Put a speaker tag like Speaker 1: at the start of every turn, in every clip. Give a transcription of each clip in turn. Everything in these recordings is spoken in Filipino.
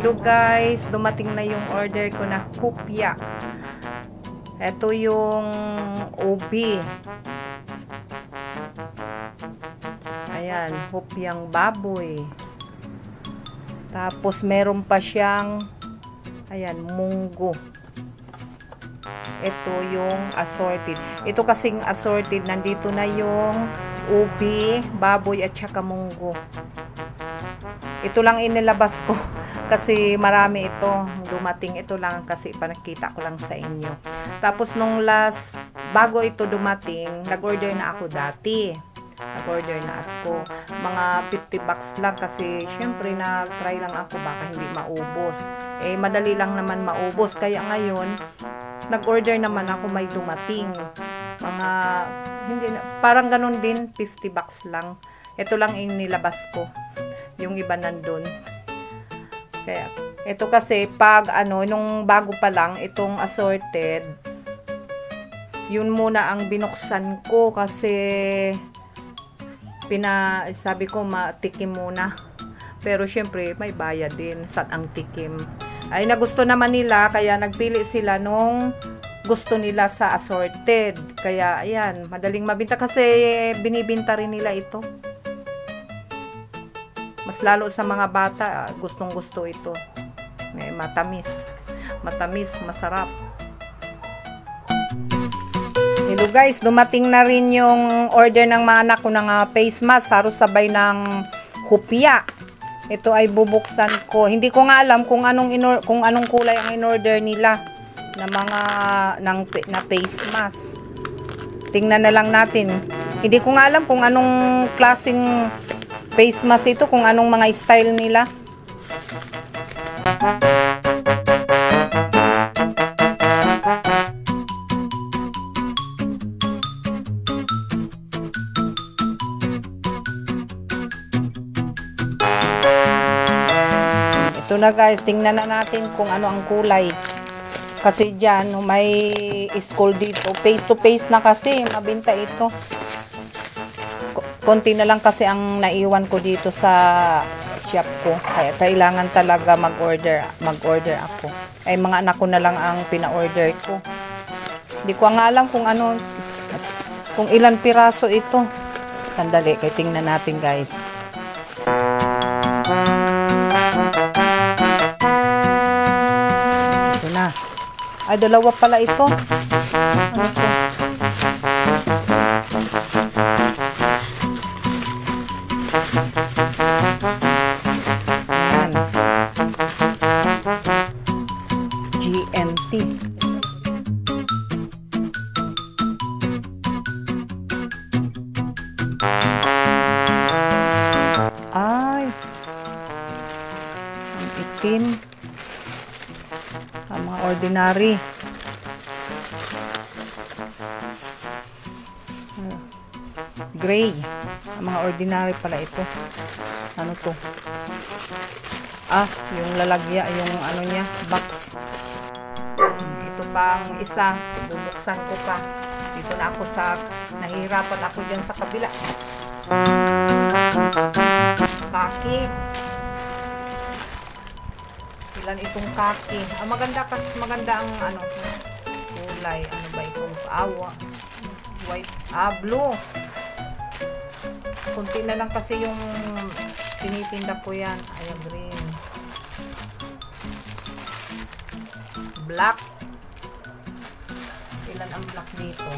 Speaker 1: Hello guys, dumating na yung order ko na hupya. Ito yung ubi. Ayan, hupyang baboy. Tapos meron pa siyang ayan, munggo. Ito yung assorted. Ito kasing assorted, nandito na yung ubi, baboy at saka munggo. Ito lang inilabas ko kasi marami ito dumating. Ito lang kasi panakita ko lang sa inyo. Tapos nung last, bago ito dumating, nag-order na ako dati. Nag-order na ako. Mga 50 bucks lang kasi syempre na-try lang ako baka hindi maubos. Eh madali lang naman maubos. Kaya ngayon, nag-order naman ako, may dumating. Mga, hindi na, parang ganun din, 50 bucks lang. Ito lang inilabas ko. Yung iba nandun. Kaya, ito kasi, pag ano, nung bago pa lang, itong assorted, yun muna ang binuksan ko kasi, sabi ko, matikim muna. Pero, syempre, may bayad din sa ang tikim. Ay, nagusto naman nila, kaya nagpili sila nung gusto nila sa assorted. Kaya, ayan, madaling mabinta kasi binibinta rin nila ito. Mas lalo sa mga bata, gustong gusto ito. May matamis. Matamis, masarap. Hello guys, dumating na rin yung order ng mga anak ko ng face mask. Halos sabay ng hupya. Ito ay bubuksan ko. Hindi ko nga alam kung anong kulay ang in-order nila na mga na face mask. Tingnan na lang natin. Hindi ko nga alam kung anong klaseng face mask ito, kung anong mga style nila. Ito na guys, tingnan na natin kung ano ang kulay. Kasi dyan, may school dito. Face to face na kasi, mabinta ito. Konti na lang kasi ang naiwan ko dito sa shop ko. Kaya kailangan talaga mag-order ako. Ay mga anak ko na lang ang pina-order ko. Hindi ko nga alam kung ano, kung ilan piraso ito. Sandali, kaya tingnan natin guys. Ito na. Ay, dalawa pala ito. Ano ito? Ayan. GNT. Ay. Ang itim. Ang mga ordinary. Gray. Ang mga ordinary pala ito. Ano to? Ah, yung lalagya, yung ano niya, box. Ito pang isa. Bubuksan ko pa. Dito na ako nahihirapan ako dyan sa kabila. Kaki. Ilan itong kaki. Ah, maganda ang ano, kulay. Ano ba itong awa? White. Ah, blue. Kunti na lang kasi yung tinitinda ko yan. Ay, green. Black. Ilan ang black dito?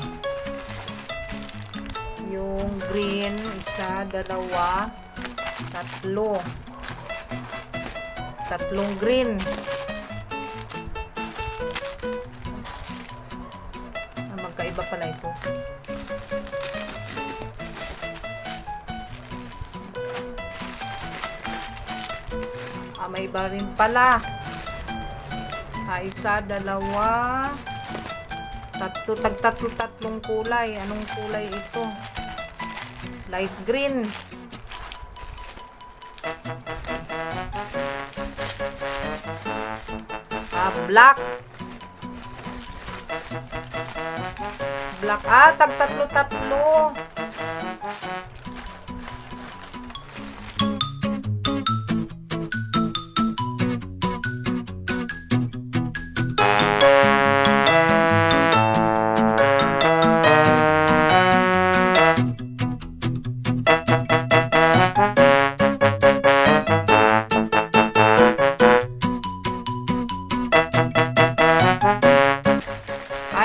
Speaker 1: Yung green, isa, dalawa, tatlo. Tatlong green. Ah, magkaiba pala ito. Ah, may iba rin pala. Ah, isa, dalawa, tatlo, tatlong kulay. Anong kulay ito? Light green. Ah, black. Black. Ah, tatlo.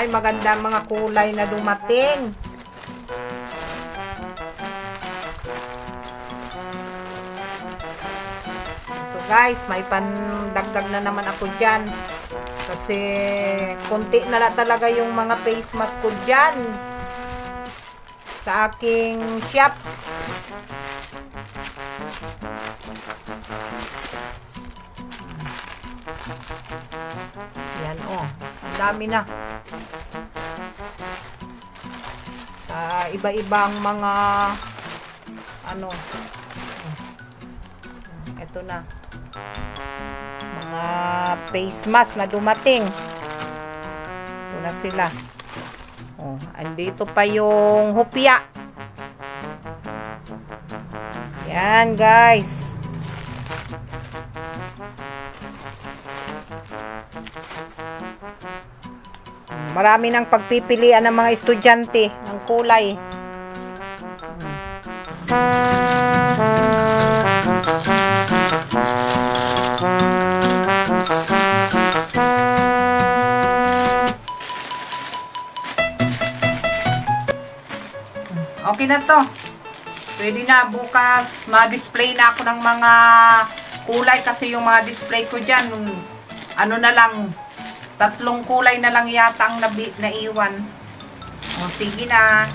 Speaker 1: Ay, maganda mga kulay na dumating. Ito guys, may pandagdag na naman ako dyan. Kasi konti na lang talaga yung mga face mask ko dyan sa aking shop. Yan oh, ang dami na. Iba-ibang mga ano, ito na, mga face mask na dumating. Ito na sila. Oh, andito pa yung hopya. Yan guys. Marami nang pagpipilian ng mga estudyante ng kulay. Okay na to. Pwede na bukas ma-display na ako ng mga kulay kasi yung mga display ko dyan, ano na lang, 3 kulay na lang yata ang naiwan. O, sige na.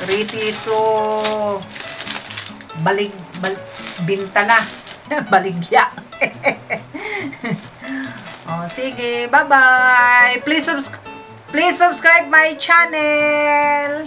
Speaker 1: Ready to binta na. Baligya. O, sige. Bye-bye. Please subscribe my channel.